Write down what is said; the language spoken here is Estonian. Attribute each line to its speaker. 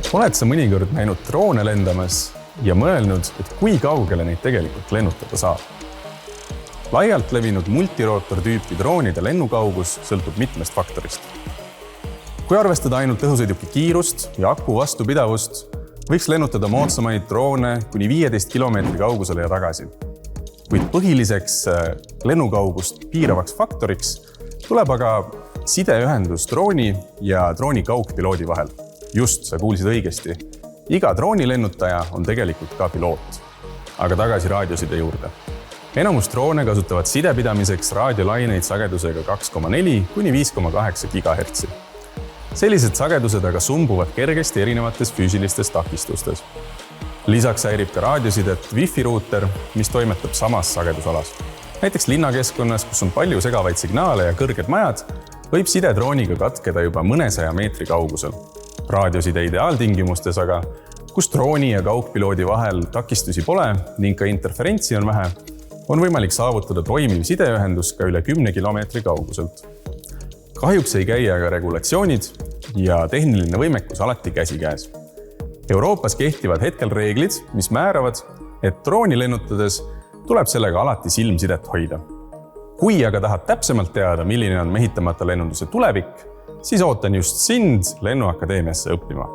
Speaker 1: Oled sa mõnikord näinud droone lendamas ja mõelnud, et kui kaugele neid tegelikult lennutada saab? Laialt levinud multirootor-tüüpi droonide lennukaugus sõltub mitmest faktorist. Kui arvestada ainult õhusõiduki kiirust ja aku vastupidavust, võiks lennutada moodsamaid droone kuni 15 kilomeetri kaugusele ja tagasi. Kuid põhiliseks lennukaugust piiravaks faktoriks tuleb aga sideühendus drooni ja drooni kaugpiloodi vahel. Just, sa kuulsid õigesti. Iga droonilennutaja on tegelikult ka piloot. Aga tagasi raadioside juurde. Enamus droone kasutavad sidepidamiseks raadiolaineid sagedusega 2,4 kuni 5,8 GHz. Sellised sagedused aga sumbuvad kergesti erinevates füüsilistes takistustes. Lisaks häirib ka raadiosidet Wi-Fi ruuter, mis toimetab samas sagedusalas. Näiteks linnakeskkonnas, kus on palju segavaid signaale ja kõrged majad, võib side drooniga katkeda juba mõnesaja meetri kaugusel. Raadioside ideaaltingimustes aga, kus drooni ja kaugpiloodi vahel takistusi pole ning ka interferentsi on vähe, on võimalik saavutada toimiv sideühendus ka üle 10 kilomeetri kauguselt. Kahjuks ei käi aga regulatsioonid ja tehniline võimekus alati käsikäes. Euroopas kehtivad hetkel reeglid, mis määravad, et drooni lennutades tuleb sellega alati silmsidet hoida. Kui aga tahad täpsemalt teada, milline on mehitamata lennunduse tulevik, siis ootan just sind Lennuakadeemiasse õppima.